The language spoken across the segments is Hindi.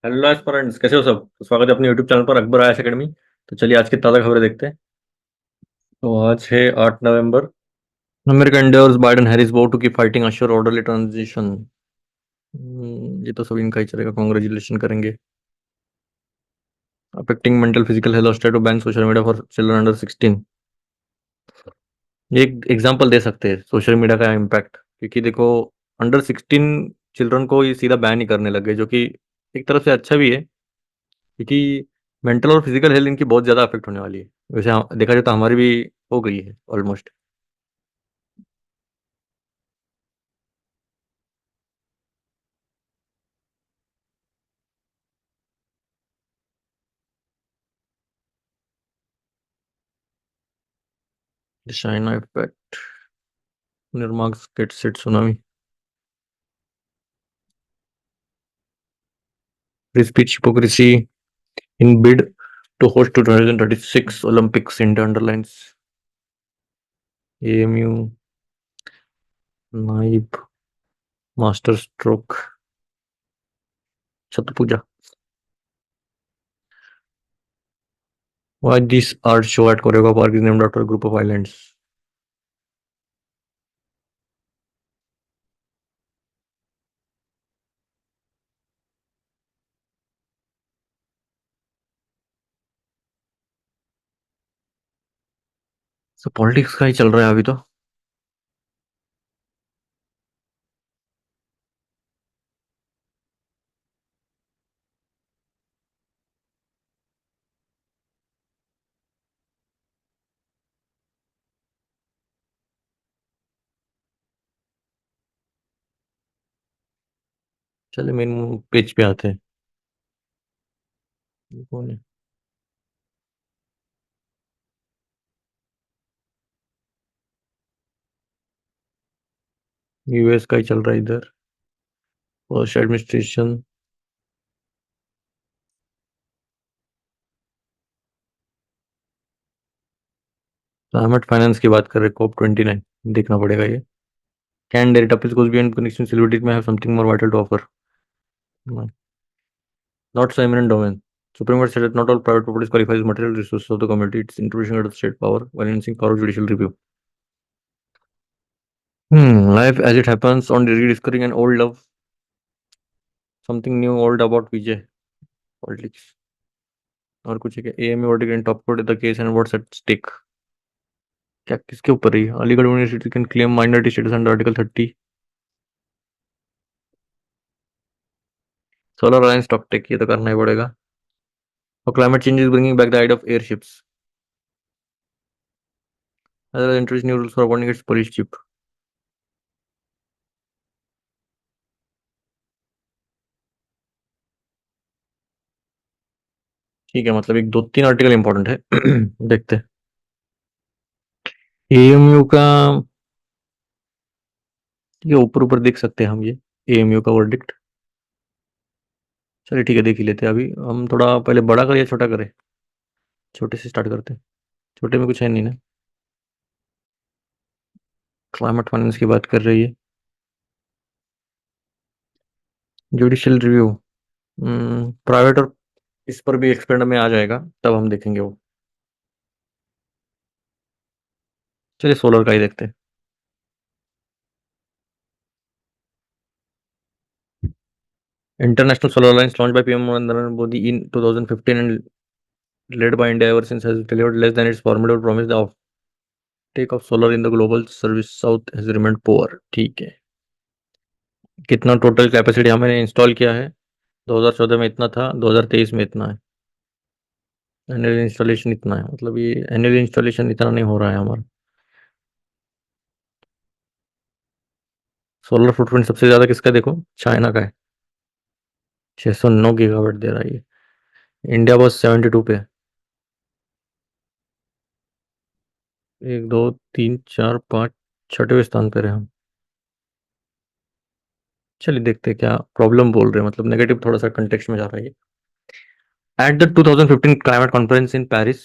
हेलो एस्पिरेंट्स, कैसे हो सब? तो स्वागत है अपने यूट्यूब चैनल पर अकबर आयस एकेडमी। तो चलिए आज की ताज़ा खबरें देखते हैं। तो आज है 8 नवंबर। America endorse Biden Harris vote to keep fighting assure orderly transition. ये तो सब इनका ही चलेगा, कांग्रेचुलेशन करेंगे। Affecting mental physical health state to ban social media for children under 16। ये एक एग्जांपल दे सकते हैं सोशल मीडिया का इम्पैक्ट, क्योंकि देखो, अंडर 16 चिल्ड्रन को ये सीधा बैन ही करने लगे, जो कि एक तरफ से अच्छा भी है, क्योंकि मेंटल और फिजिकल हेल्थ इनकी बहुत ज़्यादा अफेक्ट होने वाली है। वैसे देखा जाए तो हमारी भी हो गई है ऑलमोस्ट। चाइना इफेक्ट, निर्मार्क्स gets it tsunami, free speech hypocrisy in bid to host 2036 Olympics, India underlines. AMU नाइब master stroke Chhath Puja. Why this art show at Korega Park is named after a group of islands? So politics का ही चल रहा है अभी तो. चलिए मेन पेज पे आते हैं. ये कौन है? यूएस का ही चल रहा है इधर. First administration. क्लाइमेट फाइनेंस की बात कर रहे, COP 29 देखना पड़ेगा ये. Can dare topics goes beyond connection celebrities may have something more vital to offer. Not so eminent domain. Supreme Court said that not all private properties qualify as material resources of the community. Its interpretation of the state power while enhancing power of judicial review. Life as it happens on rediscovering an old love. Something new old about Vijay. Politics. और कुछ है क्या? AMA verdict in top court the case and what's at stake. क्या किसके ऊपर है ये? Aligarh university can claim minority status under article 30. Solar alliance top tech, ये तो करना ही पड़ेगा. और climate change is bringing back the idea of airships. Other introduce new rules for appointing its police chief. ठीक है, मतलब एक दो तीन आर्टिकल इंपॉर्टेंट है. देखते हैं. एएमयू का, ठीक है, ऊपर ऊपर देख सकते हैं हम ये एएमयू का वर्डिक्ट. चलिए ठीक है, देख ही लेते हैं. अभी हम थोड़ा पहले बड़ा करें या छोटा करें? छोटे से स्टार्ट करते हैं. छोटे में कुछ है नहीं ना. क्लाइमेट फाइनेंस की बात कर रही है. Judicial review. प्राइवेट और इस पर भी एक्सपेंड में आ जाएगा, तब हम देखेंगे वो. चलिए सोलर का ही देखते हैं. International solar alliance launch by PM Narendra Modi in 2015 and led by India ever since has delivered less than its formidable promise. The offtake of solar in the global service south has remained poor. ठीक है. कितना टोटल कैपेसिटी हमने इंस्टॉल किया है? 2014 में इतना था, 2023 में इतना है. एनुअल इंस्टॉलेशन इतना है, मतलब ये एनुअल इंस्टॉलेशन इतना नहीं हो रहा है हमारा. सोलर फुटप्रिंट सबसे ज्यादा किसका देखो, चाइना का है. 609 गीगावाट दे रहा है ये. इंडिया बस 72 पे है. 1 2 3 4 5 छठवें स्थान पर है हम. चलिए देखते हैं क्या प्रॉब्लम बोल रहे हैं, मतलब नेगेटिव थोड़ा सा कंटेक्स्ट में जा रहा है ये. At the 2015 climate conference in Paris,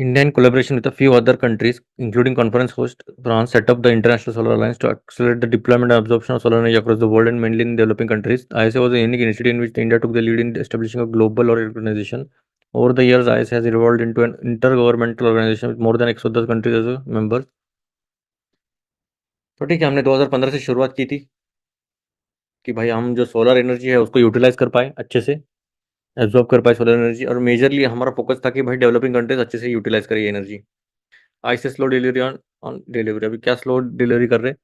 India, in collaboration with a few other countries, including conference host France, set up the International Solar Alliance to accelerate the deployment and absorption of solar energy across the world and mainly in developing countries. ISA was a unique initiative in which India took the lead in establishing a global organization. Over the years, ISA has evolved into an intergovernmental organization with more than 110 countries as a members. तो ठीक है, हमने 2015 से शुरुआत की थी कि भाई हम जो सोलर एनर्जी है उसको यूटिलाइज कर पाए अच्छे से, एब्जॉर्ब कर पाए सोलर एनर्जी, और मेजरली हमारा फोकस था कि भाई डेवलपिंग कंट्रीज अच्छे से यूटिलाइज करिए एनर्जी। आई से slow delivery on on delivery, अभी क्या स्लो डिलीवरी कर रहे हैं?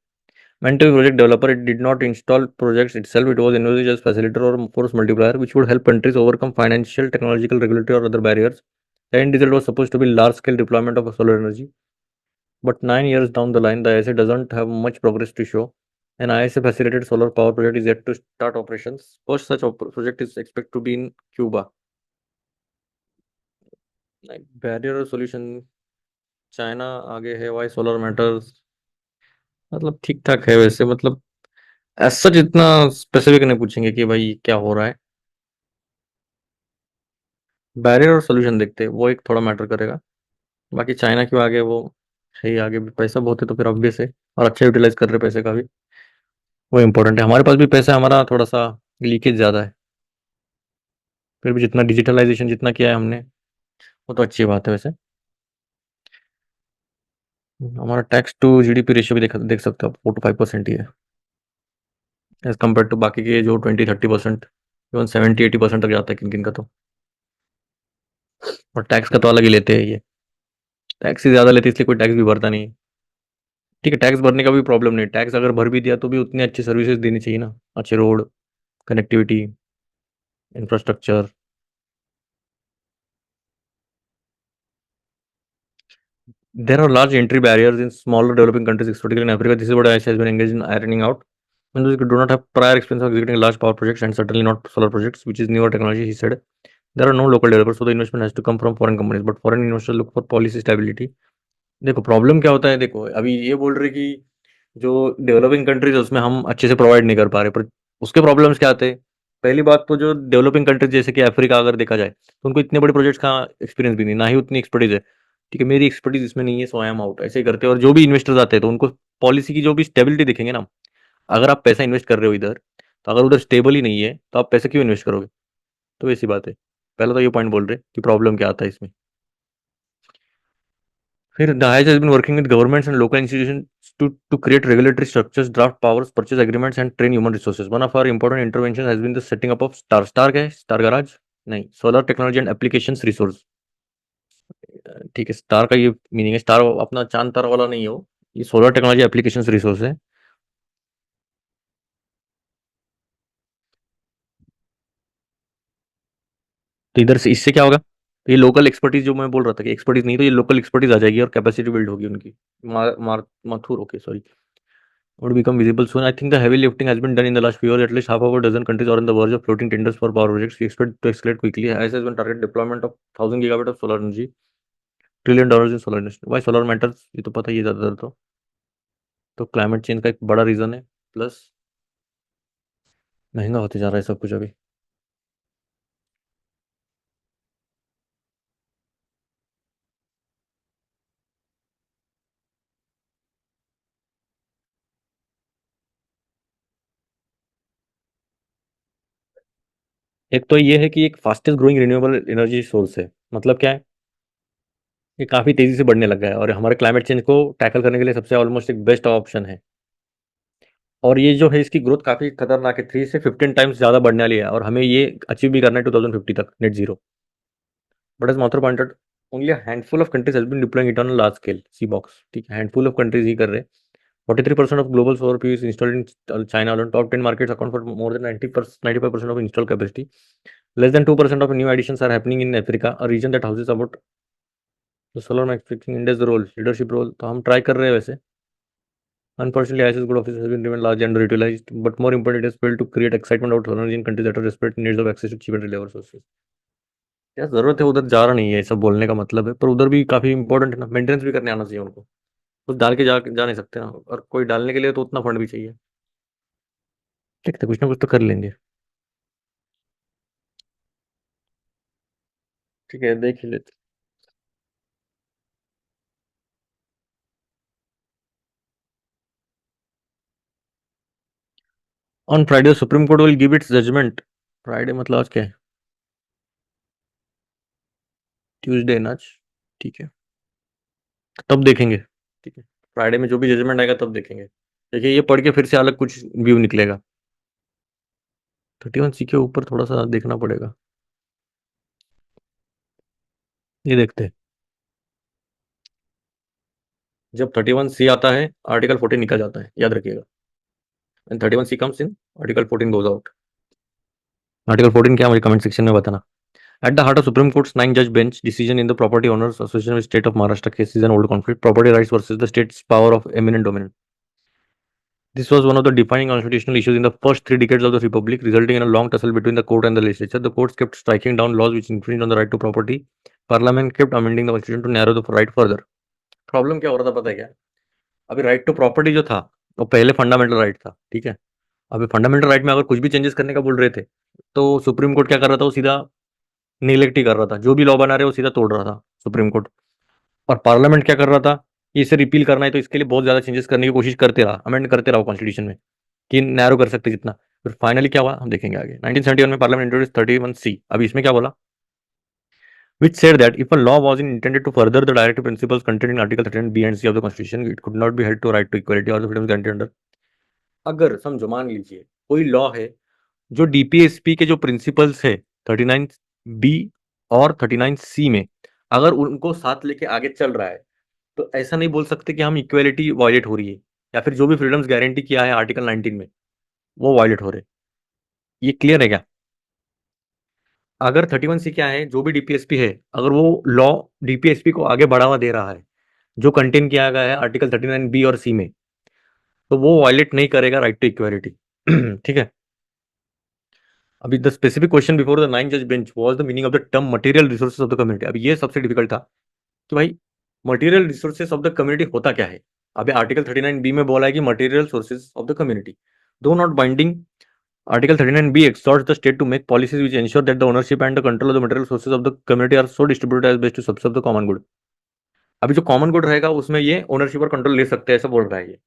Meant to be project developer, it did not install projects itself. It was envisaged as facilitator or force multiplier, which would help countries overcome financial, technological, regulatory, or other barriers. The end result was supposed to be large-scale deployment of solar energy. But 9 years down the line, the ISA doesn't have much progress to show. An ISA facilitated solar power project is yet to start operations. First such project is expected to be in Cuba. Like barrier or solution, China आगे है, वाई सोलर मैटर्स, मतलब ठीक ठाक है वैसे, मतलब ऐसा जितना स्पेसिफिक नहीं पूछेंगे कि भाई क्या हो रहा है। बैरियर और सोल्यूशन देखते हैं, वो एक थोड़ा मैटर करेगा। बाकी चाइना क्यों आगे, वो सही आगे, भी पैसा बहुत है तो फिर ऑब्वियस है, और अच्छा यूटिलाइज कर रहे पैसे का भी, वो इंपॉर्टेंट है। हमारे पास भी पैसा है, हमारा थोड़ा सा लीकेज ज़्यादा है, फिर भी जितना डिजिटलाइजेशन जितना किया है हमने, वो तो अच्छी बात है वैसे। हमारा टैक्स टू जीडीपी रेशियो भी देख सकते हो आप, 4 to 5% ही है, एज कम्पेयर टू बाकी के जो 20-30%, इवन 70-80% तक जाता है किन किन का तो। और टैक्स का तो अलग ही लेते हैं ये, टैक्स ही ज़्यादा लेते हैं, इसलिए कोई टैक्स भी भरता नहीं है। ठीक है, टैक्स भरने का भी प्रॉब्लम नहीं, टैक्स अगर भर भी दिया तो भी उतनी अच्छी सर्विसेज देनी चाहिए ना, अच्छे road, connectivity, infrastructure. There are large entry barriers in smaller developing countries, especially in Africa. This is what Asia has been engaged in ironing out. And those who do not have prior experience of executing large power projects and certainly not solar projects, which is newer technology, he said. There are no local developers, so the investment has to come from foreign companies. But foreign investors look for policy stability. देखो प्रॉब्लम क्या होता है, देखो अभी ये बोल रहे कि जो डेवलपिंग कंट्रीज है उसमें हम अच्छे से प्रोवाइड नहीं कर पा रहे, पर उसके प्रॉब्लम्स क्या आते हैं? पहली बात तो जो डेवलपिंग कंट्रीज जैसे कि अफ्रीका अगर देखा जाए, तो उनको इतने बड़े प्रोजेक्ट्स का एक्सपीरियंस भी नहीं, ना ही उतनी एक्सपर्टीज है। ठीक है, मेरी एक्सपर्टीज इसमें नहीं है, सो आई एम आउट, ऐसे ही करते हैं। और जो भी इन्वेस्टर्स आते हैं तो उनको पॉलिसी की जो भी स्टेबिलिटी दिखेंगे ना, अगर आप पैसा इन्वेस्ट कर रहे हो इधर, तो अगर उधर स्टेबल ही नहीं है तो आप पैसे क्यों इन्वेस्ट करोगे? तो ऐसी बात है। पहले तो ये पॉइंट बोल रहे कि प्रॉब्लम क्या आता है इसमें। फिर the highs has been working with governments and local institutions to create regulatory structures, draft powers, purchase agreements, and train human resources. One of our important interventions has been the setting up of Star क्या है? स्टार गराज नहीं, solar technology and applications resource. ठीक है, स्टार का ये मीनिंग है, स्टार अपना चांद तारा वाला नहीं हो, ये सोलर टेक्नोलॉजी एप्लीकेशंस रिसोर्स है। तो इधर से इससे क्या होगा? तो ये लोकल एक्सपर्टीज, जो मैं बोल रहा था कि एक्सपर्टीज नहीं, तो ये लोकल एक्सपर्टीज आ जाएगी और कैपेसिटी बिल्ड होगी उनकी। Mathur, okay sorry, would become visible soon. I think the heavy lifting has been done in the last few years. At least half of a dozen countries are on the verge of floating tenders for power projects. We expect to escalate quickly. IS has been target deployment of 1,000 gigawatts of solar energy, $1 trillion in solar industry. Why solar matters? ये तो पता ही है ज़्यादातर तो क्लाइमेट चेंज का एक बड़ा रीज़न है, प्लस महंगा होते जा रहा है सब कुछ अभी। एक तो ये है कि एक fastest growing renewable energy source है, मतलब क्या है? ये काफ़ी तेज़ी से बढ़ने लग गया है और हमारे क्लाइमेट चेंज को टैकल करने के लिए सबसे ऑलमोस्ट एक बेस्ट ऑप्शन है। और ये जो है इसकी ग्रोथ काफ़ी खतरनाक है, 3 से 15 टाइम्स ज़्यादा बढ़ने वाली है, और हमें ये अचीव भी करना है 2050 तक net zero. But as Mathur pointed, only a handful of countries has been deploying it on large scale, see box. ठीक है, हैंडफुल ऑफ कंट्रीज ही कर रहे हैं। 43% of global solar PV is installed in China alone. Top 10 markets account for more than 95% of installed capacity. Less than 2% of new additions are happening in Africa, a region that houses about the solar manufacturing India's role, leadership role. तो हम ट्राई कर रहे हैं वैसे। Unfortunately, ISIS good office has been remained large and underutilized, but more important, it has failed to create excitement about solar energy in countries that are desperate in needs of access to cheap and reliable sources. क्या ज़रूरत है, उधर जा रहा नहीं है, ऐसा बोलने का मतलब है, पर उधर भी काफ़ी इंपॉर्टेंट है ना, मेंटेनेंस भी करने आना चाहिए उनको। कुछ डाल के जा नहीं सकते ना, और कोई डालने के लिए तो उतना फंड भी चाहिए। ठीक है, कुछ ना कुछ तो कर लेंगे। ठीक है, देख ही लेते। On Friday Supreme Court will give its judgment. Friday मतलब आज क्या है? ट्यूसडे ना आज? ठीक है, तब देखेंगे। ठीक है, फ्राइडे में जो भी जजमेंट आएगा तब देखेंगे। देखिए ये पढ़ के फिर से अलग कुछ व्यू निकलेगा। 31 सी के ऊपर थोड़ा सा देखना पड़ेगा। ये देखते हैं। जब 31 सी आता है आर्टिकल 14 निकल जाता है, याद रखिएगा। And 31 C comes in, article 14 goes out. Article 14 क्या, मुझे कमेंट सेक्शन में बताना। At the heart of Supreme Court's nine-judge bench decision in the Property Owners Association with State of Maharashtra case is an old conflict: property rights versus the state's power of eminent domain. This was one of the defining constitutional issues in the first 3 decades of the Republic, resulting in a long tussle between the court and the legislature. The courts kept striking down laws which infringed on the right to property. Parliament kept amending the constitution to narrow the right further. Problem क्या हो रहा था पता है क्या? अभी राइट टू प्रॉपर्टी जो था वो पहले फंडामेंटल राइट था, ठीक है। अभी फंडामेंटल राइट में अगर कुछ भी चेंजेस करने का बोल रहे थे तो सुप्रीम कोर्ट क्या कर रहा था, वो सीधा निगलेक्ट ही कर रहा था। जो भी लॉ बना रहे वो सीधा तोड़ रहा था सुप्रीम कोर्ट। और पार्लियामेंट क्या कर रहा था, कि इसे रिपील करना है तो इसके लिए बहुत ज्यादा चेंजेस करने की कोशिश करते रहा, अमेंड करते रहा कॉन्स्टिट्यूशन में, कि नैरो कर सकते जितना। फिर फाइनली क्या हुआ हम देखेंगे आगे। 1971 में पार्लियामेंट इंट्रोड्यूस 31 सी। अभी इसमें क्या बोला, which said that if a law was intended to further the directive principles contained in Article 13 B and C of the Constitution, it could not be held to right to equality or the freedoms guaranteed under। अगर समझो मान लीजिए कोई लॉ है जो डीपीएसपी के जो प्रिंसिपल्स है 39 बी और 39 सी में, अगर उनको साथ लेके आगे चल रहा है तो ऐसा नहीं बोल सकते कि हम इक्वेलिटी वायलेट हो रही है, या फिर जो भी फ्रीडम्स गारंटी किया है आर्टिकल 19 में वो वायलेट हो रहे। ये क्लियर है क्या? अगर 31 सी क्या है, जो भी डीपीएसपी है अगर वो लॉ डीपीएसपी को आगे बढ़ावा दे रहा है जो कंटेन किया गया है आर्टिकल 39 बी और सी में, तो वो वायलेट नहीं करेगा राइट टू इक्वेलिटी। ठीक है। अभी the specific question before the 9 जज bench was the meaning of the term material resources of the community. अभी ये सबसे डिफिकल्ट था कि भाई material resources of the community होता क्या है। अभी आर्टिकल 39 बी में बोला है कि material sources of the community, though not binding. Article 39 B exhorts the state to make policies which ensure that the ownership and the control of the material sources of the community are so distributed as best to subserve the common good। अभी जो कॉमन गुड रहेगा उसमें ये ओनरशिप और कंट्रोल ले सकते हैं, ऐसा बोल रहा है ये।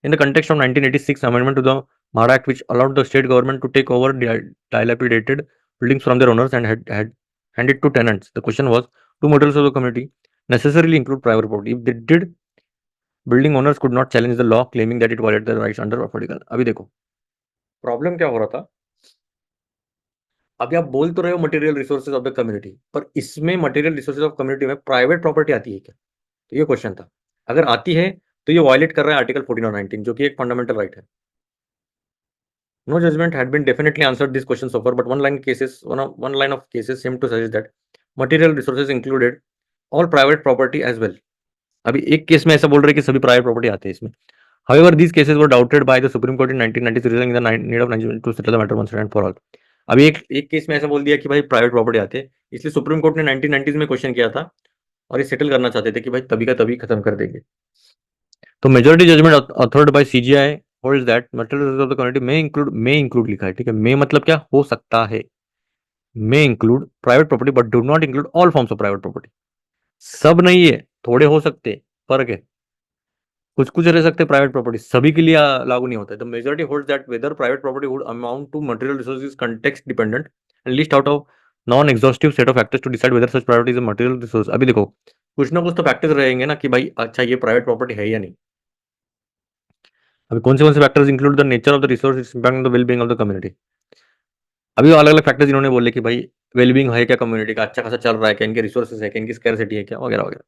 In the context of 1986 amendment to the महारा act which allowed the state government to take over dilapidated buildings from their owners and had hand it to tenants, the question was, do materials of the community necessarily include private property? If they did, building owners could not challenge the law claiming that it violated their rights under property law। अभी देखो प्रॉब्लम क्या हो रहा था। अभी आप बोल तो रहे हो material resources of the community, पर इसमें मटेरियल रिसोर्सेज ऑफ कम्युनिटी में प्राइवेट प्रॉपर्टी आती है क्या? तो ये क्वेश्चन था। अगर आती है तो ये वायलेट कर रहा है आर्टिकल 14 और 19 जो कि एक फंडामेंटल राइट है। No judgment had been definitely answered this question so far, but one line of cases seem to suggest that material resources included all private property as well। अभी एक केस में ऐसा बोल रहे हैं कि सभी प्राइवेट प्रॉपर्टी आते हैं इसमें। However, these cases were doubted by the Supreme Court in 1990, resulting in the need of 19 to settle the matter once and for all। अभी एक केस में ऐसा बोल दिया कि भाई प्राइवेट प्रॉपर्टी आते हैं, इसलिए सुप्रीम कोर्ट ने 1990s में क्वेश्चन किया था और ये सेटल करना चाहते थे कि भाई तभी का तभी खत्म कर देंगे। तो majority judgment authored by CJI holds that material of the community may include लिखा है, ठीक है। मे मतलब क्या हो सकता है, may include private property but do not include all forms of private property. सब नहीं है, थोड़े हो सकते, फर्क है। कुछ कुछ रह सकते प्राइवेट प्रॉपर्टी, सभी के लिए लागू नहीं होता है। The majority holds that whether private property would amount to material resources context dependent and list out of non exhaustive set of factors to decide whether such property is a material resource. अभी देखो कुछ ना कुछ तो फैक्टर्स रहेंगे ना कि भाई अच्छा ये प्राइवेट प्रॉपर्टी है या नहीं। अभी कौन से factors include the nature of the resource, it's impact on the wellbeing of the community. अभी अलग अलग फैक्टर्स इन्होंने बोले कि भाई वेलबींग है क्या कम्युनिटी का, अच्छा खासा चल रहा है क्या, इनके रिसोर्सेज है क्या, इनकी स्कैरसिटी है क्या, वगैरह वगैरह।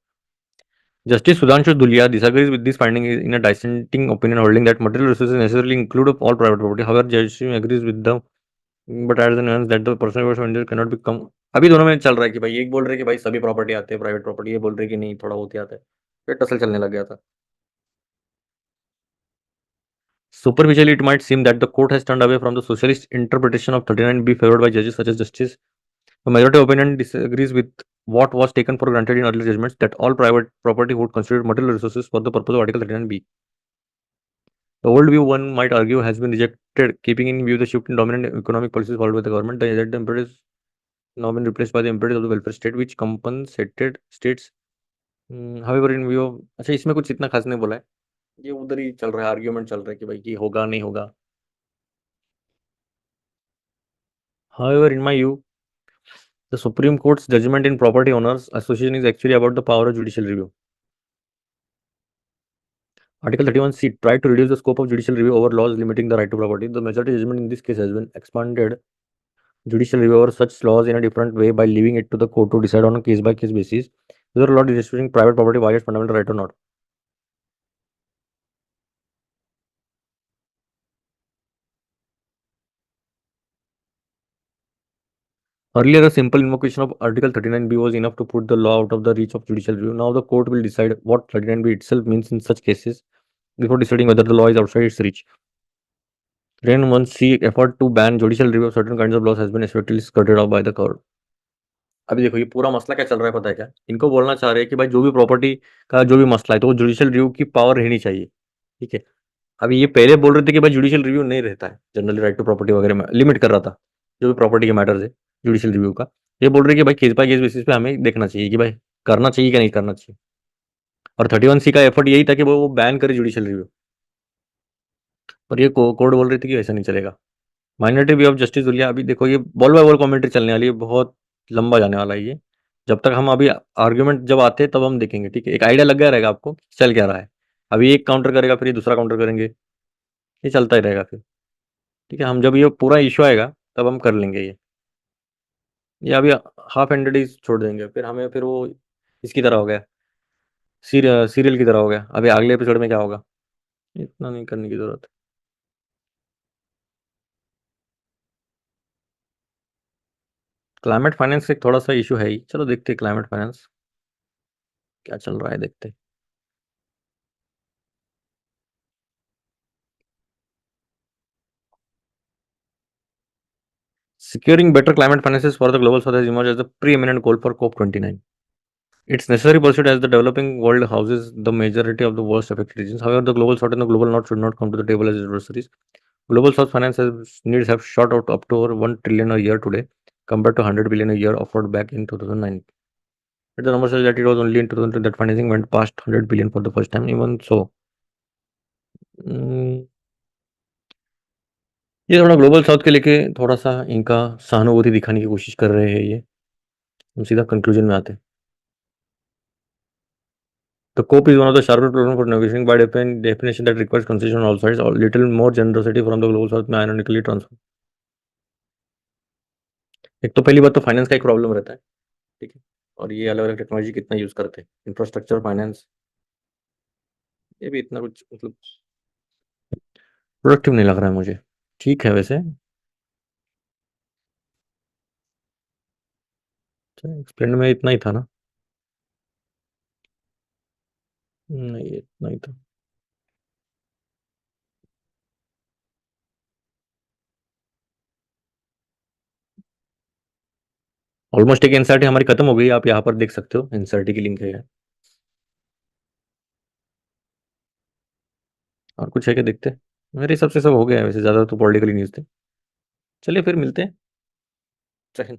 Justice Sudhanshu Dhulia disagrees with this finding in a dissenting opinion, holding that material resources necessarily include all private property. However, Justice agrees with the but adds the nuance that the personal use of individual cannot become। अभी दोनों में चल रहा है कि भाई एक बोल रहे हैं कि भाई सभी प्रॉपर्टी आते हैं प्राइवेट प्रॉपर्टी, ये बोल रहे हैं कि नहीं थोड़ा होते आता है, फिर टसल चलने लग गया था। Superficially, it might seem that the court has turned away from the socialist interpretation of 39B favored by judges such as Justice। The majority opinion disagrees with what was taken for granted in earlier judgments that all private property would constitute material resources for the purpose of Article 39B। The old view, one might argue, has been rejected, keeping in view the shift in dominant economic policies followed by the government. The imperative has now been replaced by the imperative of the welfare state, which compensated states। However, in view of अच्छा इसमें कुछ इतना खास नहीं बोला है, ये उधर ही चल रहा है, आर्ग्यूमेंट चल रहा है कि भाई ये होगा नहीं होगा। However, in my view, the Supreme Court's judgment in Property Owners Association is actually about the power of judicial review. Article 31C tried to reduce the scope of judicial review over laws limiting the right to property. The majority judgment in this case has been expanded judicial review over such laws in a different way by leaving it to the court to decide on a case by case basis whether a law restricting private property violates fundamental right or not. Earlier, a simple invocation of Article 39B was enough to put the law out of the reach of judicial review. Now, the court will decide what 39B itself means in such cases before deciding whether the law is outside its reach. 39(1)(c) effort to ban judicial review of certain kinds of laws has been effectively skirted off by the court. अभी देखो ये पूरा मसला क्या चल रहा है पता है क्या? इनको बोलना चाह रहे हैं कि भाई जो भी प्रॉपर्टी का जो भी मसला है तो वो जुडिशियल रिव्यू की पावर रहनी चाहिए, ठीक है? अभी ये पहले बोल रहे थे कि भाई जुडिशियल रिव्यू नहीं रहता है, जनरली राइट टू प्रॉपर्टी वगैरह में लिमिट कर रहा था, जो भी प्रॉपर्टी के मैटर्स है जुडिशियल रिव्यू का। ये बोल रहे हैं कि भाई केस बाय केस बेसिस पे हमें देखना चाहिए कि भाई करना चाहिए कि नहीं करना चाहिए। और 31C का एफर्ट यही था कि वो बैन करे जुडिशियल रिव्यू। पर ये कोर्ट बोल रही थी कि ऐसा नहीं चलेगा। Minority view of justice Dhulia, अभी देखो ये बॉल बाय बॉल कमेंट्री चलने वाली है, बहुत लंबा जाने वाला है ये। जब तक हम अभी आर्ग्यूमेंट जब आते हैं तब हम देखेंगे, ठीक है? एक आइडिया लग गया रहेगा आपको कि चल क्या रहा है। अभी एक काउंटर करेगा फिर ये दूसरा काउंटर करेंगे, ये चलता ही रहेगा फिर, ठीक है? हम जब ये पूरा इश्यू आएगा तब हम कर लेंगे ये अभी हाफ एंडेड ही छोड़ देंगे, फिर हमें फिर वो इसकी तरह हो गया, सीरियल की तरह हो गया। अभी अगले एपिसोड में क्या होगा, इतना नहीं करने की जरूरत। क्लाइमेट फाइनेंस एक थोड़ा सा इशू है ही, चलो देखते हैं क्लाइमेट फाइनेंस क्या चल रहा है, देखते हैं। Securing better climate finances for the global south has emerged as the preeminent goal for COP29. It's necessary pursuit as the developing world houses the majority of the worst affected regions. However, the global south and the global north should not come to the table as adversaries. Global south finance needs have shot out up to over 1 trillion a year today, compared to 100 billion a year offered back in 2009. But the number says that it was only in 2000 that financing went past 100 billion for the first time. Even so, mm, ये थोड़ा ग्लोबल साउथ के लेके थोड़ा सा इनका सहानुभूति दिखाने की कोशिश कर रहे हैं ये। हम सीधा कंक्लूजन में आते हैं। The COP is one of the sharpest platforms for negotiating by definition that requires concession on all sides. A little more generosity from the global south may ironically transform. एक तो पहली बात तो फाइनेंस का एक प्रॉब्लम रहता है, ठीक है? और ये अलग अलग टेक्नोलॉजी कितना यूज करते हैं, इंफ्रास्ट्रक्चर फाइनेंस, ये भी इतना कुछ मतलब प्रोडक्टिव नहीं लग रहा है मुझे। ठीक है वैसे, एक्सप्लेन में इतना ही था ना? नहीं इतना ही था। ऑलमोस्ट एक एनसीईआरटी हमारी खत्म हो गई, आप यहाँ पर देख सकते हो एनसीईआरटी की लिंक है। और कुछ है क्या, देखते हैं। मेरे हिसाब से सब हो गया है वैसे, ज़्यादा तो पॉलिटिकली न्यूज़ थे। चलिए फिर मिलते हैं। जय हिंद।